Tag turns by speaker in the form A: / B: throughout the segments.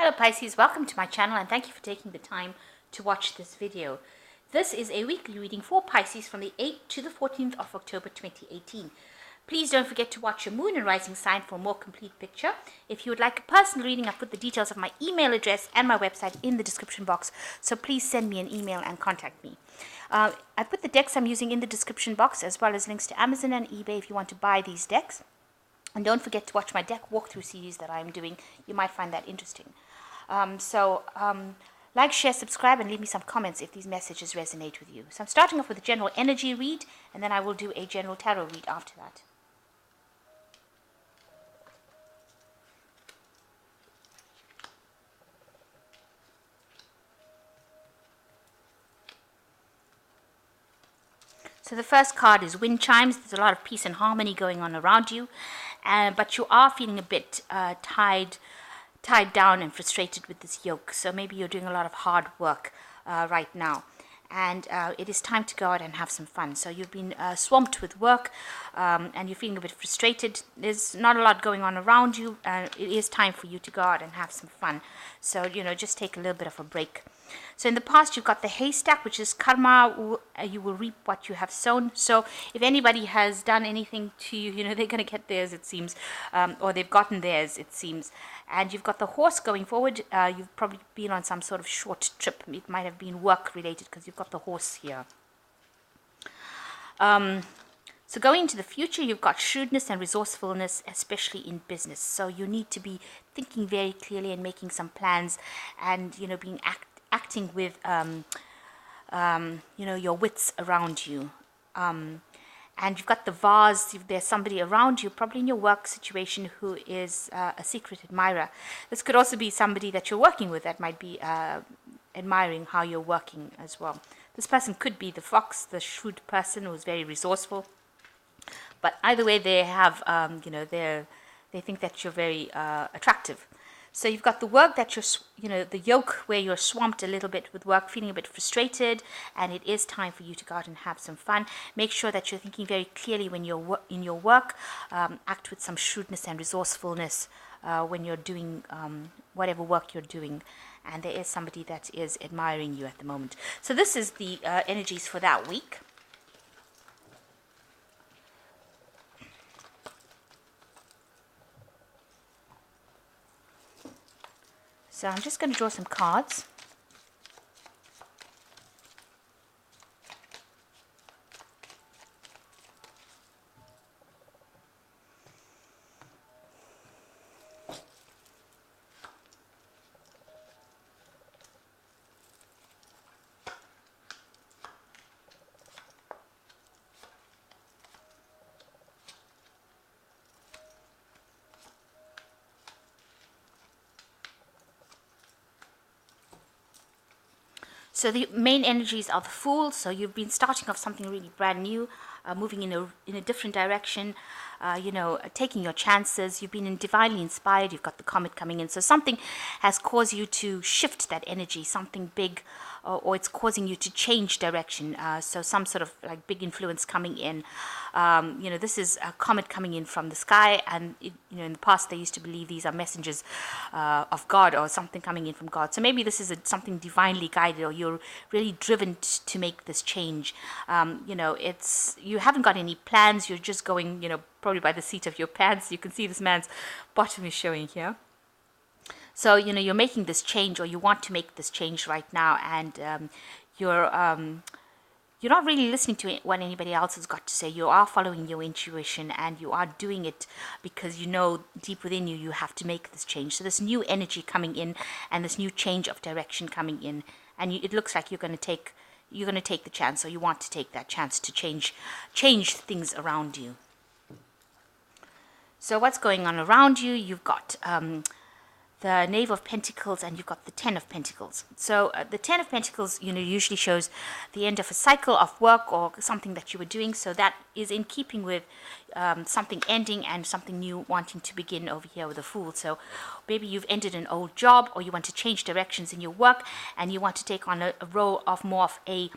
A: Hello Pisces, welcome to my channel and thank you for taking the time to watch this video. This is a weekly reading for Pisces from the 8th to the 14th of October 2018. Please don't forget to watch your moon and rising sign for a more complete picture. If you would like a personal reading, I've put the details of my email address and my website in the description box, so please send me an email and contact me. I put the decks I'm using in the description box as well as links to Amazon and eBay if you want to buy these decks. And don't forget to watch my deck walkthrough series that I'm doing. You might find that interesting. Like, share, subscribe, and leave me some comments if these messages resonate with you. So I'm starting off with a general energy read, and then I will do a general tarot read after that. So the first card is wind chimes. There's a lot of peace and harmony going on around you, but you are feeling a bit tied down and frustrated with this yoke. So maybe you're doing a lot of hard work right now, and it is time to go out and have some fun. So you've been swamped with work, and you're feeling a bit frustrated. There's not a lot going on around you. It is time for you to go out and have some fun. So, just take a little bit of a break. So in the past, you've got the haystack, which is karma. You will reap what you have sown. So if anybody has done anything to you, they're going to get theirs, it seems, or they've gotten theirs, it seems. And you've got the horse going forward. You've probably been on some sort of short trip. It might have been work related because you've got the horse here. So going into the future, you've got shrewdness and resourcefulness, especially in business. So you need to be thinking very clearly and making some plans, and being acting with your wits around you. And you've got the vase. If there's somebody around you, probably in your work situation, who is a secret admirer. This could also be somebody that you're working with that might be admiring how you're working as well. This person could be the fox, the shrewd person who's very resourceful. But either way, they have, they think that you're very attractive. So you've got the work that the yoke where you're swamped a little bit with work, feeling a bit frustrated, and it is time for you to go out and have some fun. Make sure that you're thinking very clearly when you're in your work. Act with some shrewdness and resourcefulness when you're doing whatever work you're doing. And there is somebody that is admiring you at the moment. So this is the energies for that week. So I'm just going to draw some cards. So the main energies are the Fool. So you've been starting off something really brand new, moving in a different direction, taking your chances. You've been divinely inspired. You've got the Comet coming in. So something has caused you to shift that energy, something big, or it's causing you to change direction. So some sort of like big influence coming in. This is a comet coming in from the sky, and in the past they used to believe these are messengers of God or something coming in from God. So maybe this is something divinely guided, or you're really driven to make this change. You haven't got any plans. You're just going, probably by the seat of your pants. You can see this man's bottom is showing here. So, you're making this change, or you want to make this change right now, and you're not really listening to what anybody else has got to say. You are following your intuition, and you are doing it because deep within you have to make this change. So this new energy coming in, and this new change of direction coming in, and it looks like you're going to take the chance, or you want to take that chance to change things around you. So what's going on around you? You've got the Knave of Pentacles, and you've got the Ten of Pentacles. So the Ten of Pentacles, usually shows the end of a cycle of work or something that you were doing. So that is in keeping with something ending and something new wanting to begin over here with the Fool. So maybe you've ended an old job, or you want to change directions in your work, and you want to take on a role of more of a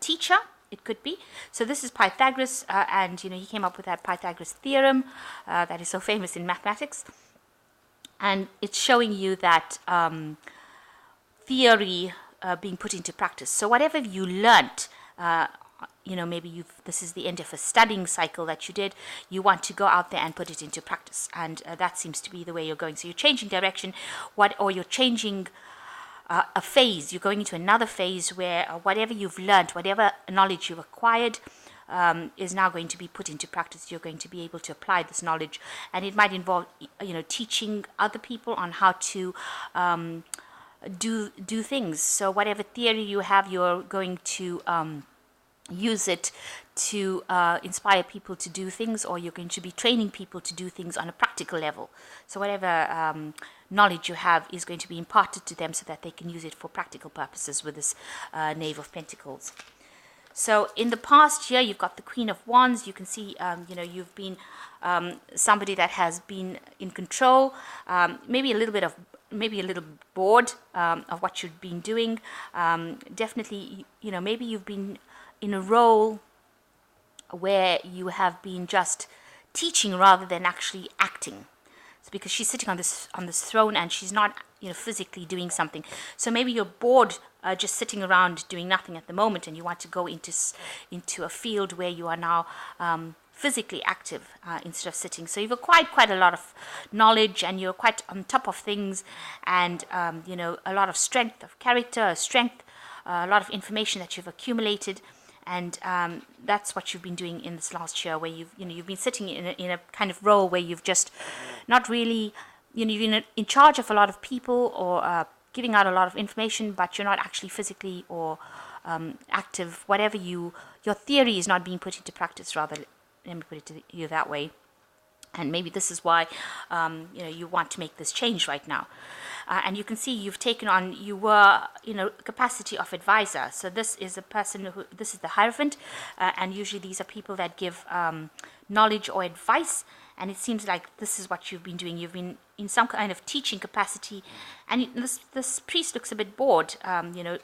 A: teacher. It could be. So this is Pythagoras, and he came up with that Pythagoras theorem that is so famous in mathematics. and it's showing you that theory being put into practice. So whatever you learnt, maybe this is the end of a studying cycle that you did, you want to go out there and put it into practice. And that seems to be the way you're going. So you're changing direction, or you're changing a phase. You're going into another phase where whatever you've learned, whatever knowledge you've acquired, is now going to be put into practice. You're going to be able to apply this knowledge, and it might involve, teaching other people on how to do things. So whatever theory you have, you're going to use it to inspire people to do things, or you're going to be training people to do things on a practical level. So whatever knowledge you have is going to be imparted to them so that they can use it for practical purposes with this Knave of Pentacles. So in the past year, you've got the Queen of Wands. You can see, you've been somebody that has been in control, maybe a little bored of what you've been doing. Definitely, maybe you've been in a role where you have been just teaching rather than actually acting. It's because she's sitting on this throne and she's not, physically doing something. So maybe you're bored just sitting around doing nothing at the moment, and you want to go into a field where you are now physically active instead of sitting. So you've acquired quite a lot of knowledge, and you're quite on top of things, and a lot of strength of character, a lot of information that you've accumulated. And that's what you've been doing in this last year, where you've been sitting in a kind of role where you've just not really, you've been in charge of a lot of people, or giving out a lot of information, but you're not actually physically or active. Whatever your theory is not being put into practice, rather. Let me put it to you that way. And maybe this is why, you want to make this change right now. And you can see you've taken on, you were, capacity of advisor. So this is a person this is the Hierophant. And usually these are people that give knowledge or advice. And it seems like this is what you've been doing. You've been in some kind of teaching capacity. And this priest looks a bit bored,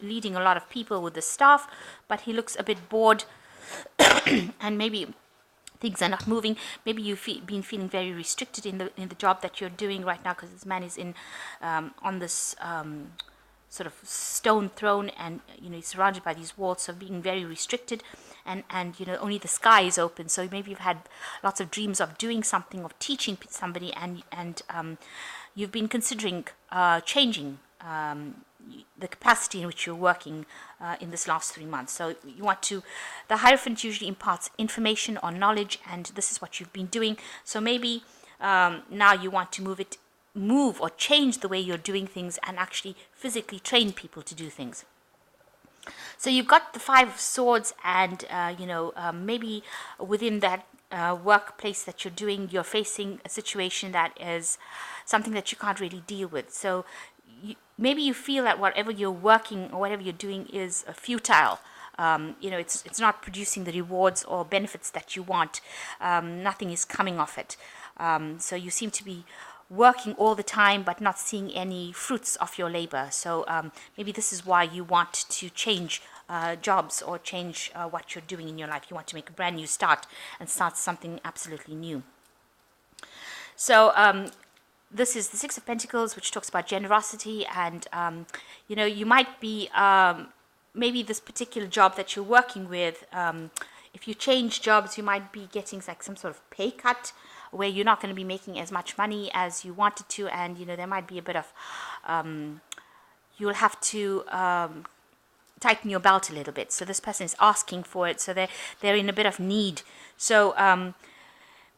A: leading a lot of people with the staff. But he looks a bit bored. And maybe things are not moving. Maybe you've been feeling very restricted in the job that you're doing right now, because this man is on this sort of stone throne, and he's surrounded by these walls, so being very restricted, and only the sky is open. So maybe you've had lots of dreams of doing something, of teaching somebody, and you've been considering changing the capacity in which you're working in this last 3 months. So the Hierophant usually imparts information or knowledge, and this is what you've been doing. So maybe now you want to move or change the way you're doing things, and actually physically train people to do things. So you've got the Five of Swords, and maybe within that workplace that you're doing, you're facing a situation that is something that you can't really deal with. So maybe you feel that whatever you're working or whatever you're doing is futile. It's not producing the rewards or benefits that you want. Nothing is coming off it. So you seem to be working all the time, but not seeing any fruits of your labor. So maybe this is why you want to change jobs, or change what you're doing in your life. You want to make a brand new start and start something absolutely new. So this is the Six of Pentacles, which talks about generosity, and you might be maybe this particular job that you're working with. If you change jobs, you might be getting like some sort of pay cut, where you're not going to be making as much money as you wanted to, and there might be a bit of you'll have to tighten your belt a little bit. So this person is asking for it, so they're in a bit of need. So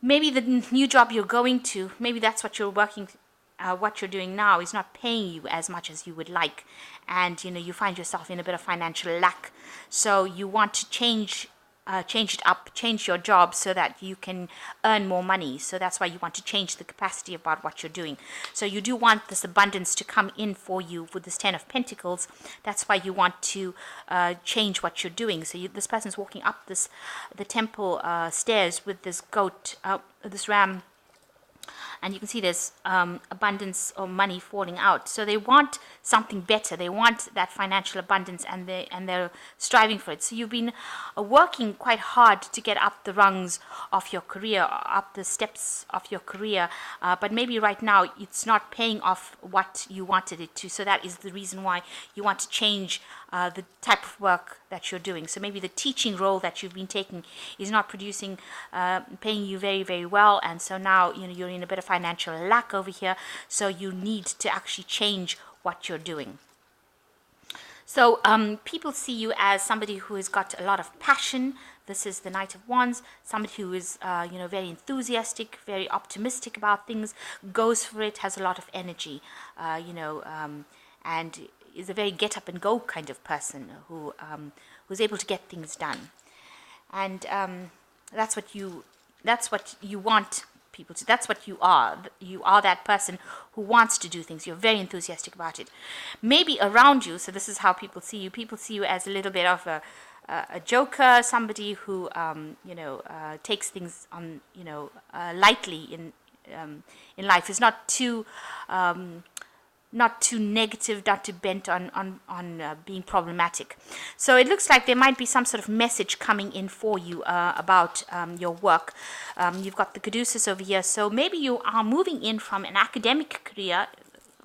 A: maybe the new job you're going to, maybe that's what you're what you're doing now is not paying you as much as you would like, and you find yourself in a bit of financial lack. So you want to change it up, change your job so that you can earn more money. So that's why you want to change the capacity about what you're doing. So you do want this abundance to come in for you with this Ten of Pentacles. That's why you want to change what you're doing. So this person's walking up the temple stairs with this goat, this ram and you can see there's abundance of money falling out. So they want something better. They want that financial abundance, and they're striving for it. So you've been working quite hard to get up the rungs of your career, up the steps of your career, but maybe right now it's not paying off what you wanted it to. So that is the reason why you want to change the type of work that you're doing. So maybe the teaching role that you've been taking is not producing, paying you very, very well, and so now you're in a bit of financial lack over here. So you need to actually change what you're doing. So people see you as somebody who has got a lot of passion. This is the Knight of Wands, somebody who is, very enthusiastic, very optimistic about things, goes for it, has a lot of energy, and is a very get up and go kind of person who's able to get things done. And that's what you want people to. That's what you are. You are that person who wants to do things. You're very enthusiastic about it. Maybe around you, so this is how people see you. People see you as a little bit of a joker, somebody who takes things on lightly in life. Is not too negative, not too bent on being problematic. So it looks like there might be some sort of message coming in for you about your work. You've got the Caduceus over here, so maybe you are moving in from an academic career,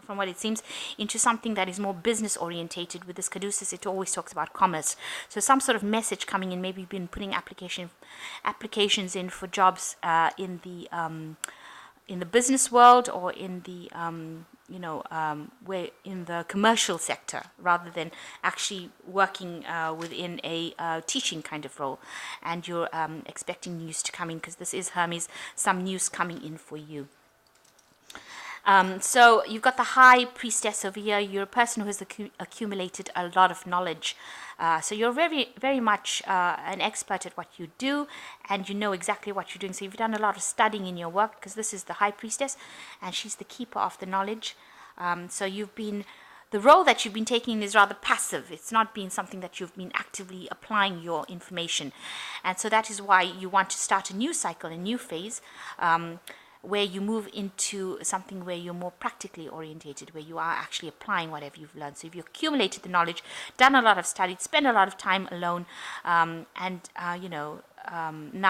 A: from what it seems, into something that is more business orientated. With this Caduceus, it always talks about commerce. So some sort of message coming in. Maybe you've been putting applications in for jobs in the business world, or in the where in the commercial sector, rather than actually working within a teaching kind of role. And you're expecting news to come in, because this is Hermes, some news coming in for you. So you've got the High Priestess over here. You're a person who has accumulated a lot of knowledge. So you're very, very much an expert at what you do, and you know exactly what you're doing. So you've done a lot of studying in your work, because this is the High Priestess, and she's the keeper of the knowledge. So the role that you've been taking is rather passive. It's not been something that you've been actively applying your information. And so that is why you want to start a new cycle, a new phase, where you move into something where you're more practically orientated, where you are actually applying whatever you've learned. So if you've accumulated the knowledge, done a lot of study, spent a lot of time alone, now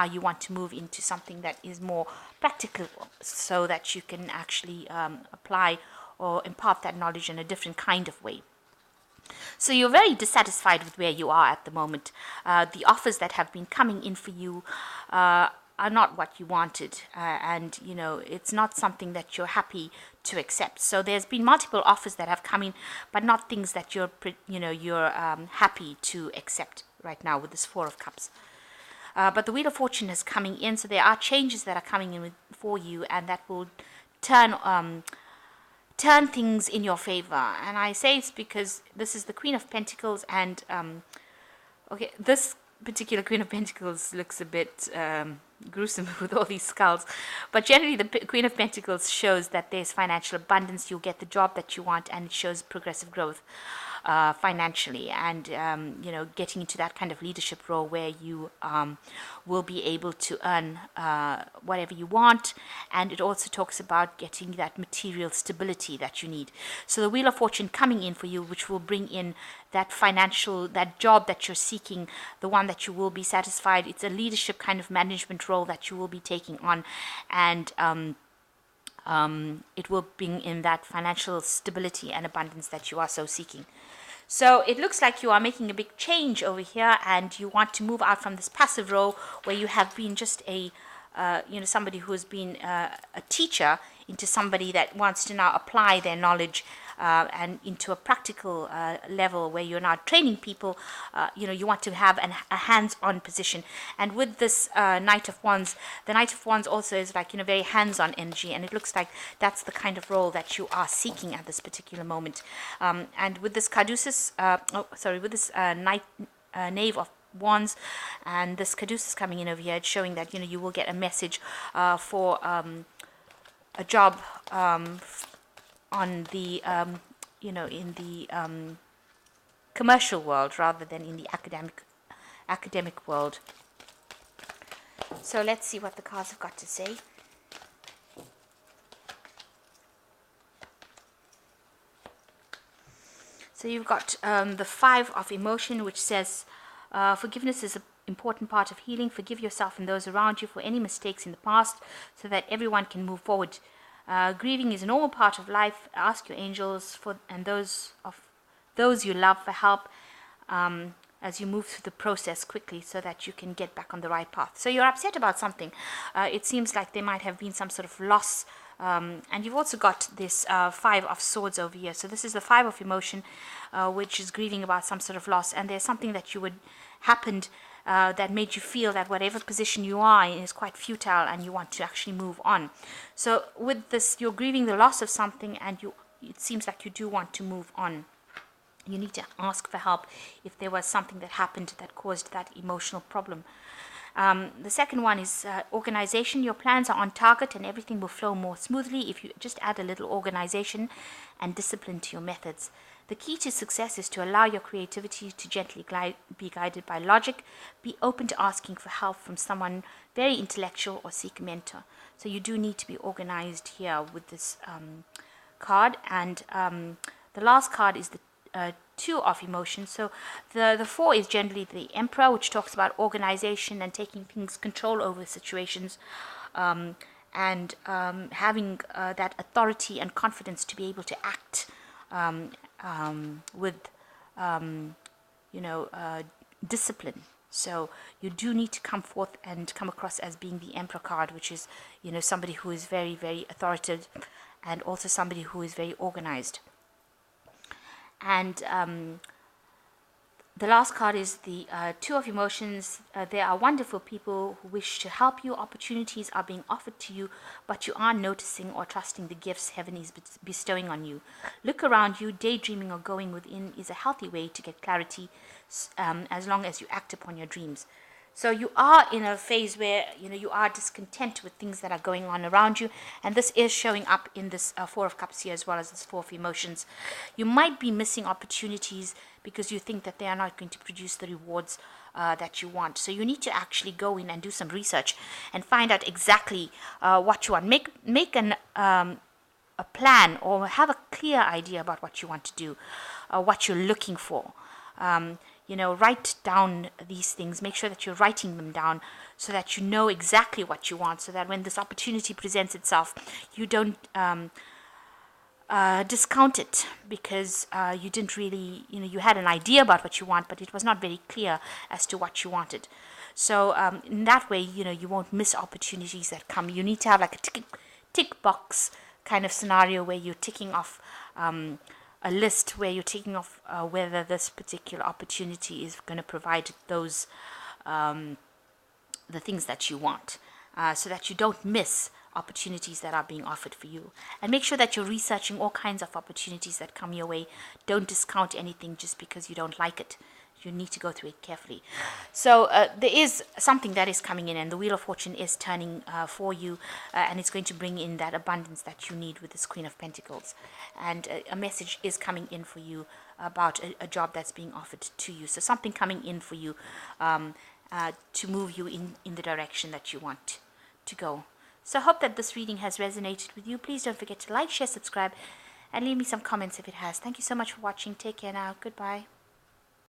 A: you want to move into something that is more practical, so that you can actually apply or impart that knowledge in a different kind of way. So you're very dissatisfied with where you are at the moment. The offers that have been coming in for you are not what you wanted, and it's not something that you're happy to accept. So there's been multiple offers that have come in, but not things that you're happy to accept right now with this Four of Cups. But the Wheel of Fortune is coming in, so there are changes that are coming in for you, and that will turn things in your favor. And I say it's because this is the Queen of Pentacles, and this particular Queen of Pentacles looks a bit gruesome with all these skulls, but generally the Queen of Pentacles shows that there's financial abundance. You'll get the job that you want, and it shows progressive growth financially, and getting into that kind of leadership role where you will be able to earn whatever you want. And it also talks about getting that material stability that you need. So the Wheel of Fortune coming in for you, which will bring in that job that you're seeking, the one that you will be satisfied. It's a leadership kind of management role that you will be taking on, and it will bring in that financial stability and abundance that you are so seeking. So it looks like you are making a big change over here, and you want to move out from this passive role where you have been just somebody who has been a teacher, into somebody that wants to now apply their knowledge and into a practical level where you're now training people. You want to have a hands-on position. And with this Knight of Wands, the Knight of Wands also is like very hands-on energy, and it looks like that's the kind of role that you are seeking at this particular moment. And with this Caduceus, with this Knave of Wands, and this Caduceus coming in over here, it's showing that you will get a message for a job on the in the commercial world rather than in the academic world. So let's see what the cards have got to say. So you've got the Five of Emotion, which says forgiveness is an important part of healing. Forgive yourself and those around you for any mistakes in the past so that everyone can move forward. Grieving is a normal part of life. Ask your angels and those you love for help as you move through the process quickly so that you can get back on the right path. So you're upset about something. It seems like there might have been some sort of loss. And you've also got this Five of Swords over here. So this is the Five of Emotion, which is grieving about some sort of loss. And there's something that happened that made you feel that whatever position you are in is quite futile and you want to actually move on. So with this, you're grieving the loss of something and it seems like you do want to move on. You need to ask for help if there was something that happened that caused that emotional problem. The second one is organization. Your plans are on target and everything will flow more smoothly if you just add a little organization and discipline to your methods. The key to success is to allow your creativity to gently be guided by logic. Be open to asking for help from someone very intellectual or seek a mentor. So you do need to be organized here with this card. And the last card is the Two of Emotion. So the four is generally the Emperor, which talks about organization and taking things control over situations, and having that authority and confidence to be able to act with discipline. So you do need to come forth and come across as being the Emperor card, which is somebody who is very, very authoritative and also somebody who is very organized. And the last card is the Two of Emotions. There are wonderful people who wish to help you. Opportunities are being offered to you, but you aren't noticing or trusting the gifts heaven is bestowing on you. Look around you. Daydreaming or going within is a healthy way to get clarity, as long as you act upon your dreams. So you are in a phase where you are discontent with things that are going on around you, and this is showing up in this Four of Cups here as well as this Four of Emotions. You might be missing opportunities because you think that they are not going to produce the rewards that you want. So you need to actually go in and do some research and find out exactly what you want. Make a plan or have a clear idea about what you want to do, what you're looking for. Write down these things. Make sure that you're writing them down so that you know exactly what you want, so that when this opportunity presents itself, you don't discount it because you didn't really, you had an idea about what you want, but it was not very clear as to what you wanted. So in that way, you won't miss opportunities that come. You need to have like a tick box kind of scenario where you're ticking off a list where you're taking off whether this particular opportunity is going to provide those the things that you want, so that you don't miss opportunities that are being offered for you. And make sure that you're researching all kinds of opportunities that come your way. Don't discount anything just because you don't like it. You need to go through it carefully. So there is something that is coming in, and the Wheel of Fortune is turning for you, and it's going to bring in that abundance that you need with this Queen of Pentacles. And a message is coming in for you about a job that's being offered to you. So something coming in for you to move you in the direction that you want to go. So I hope that this reading has resonated with you. Please don't forget to like, share, subscribe, and leave me some comments if it has. Thank you so much for watching. Take care now. Goodbye.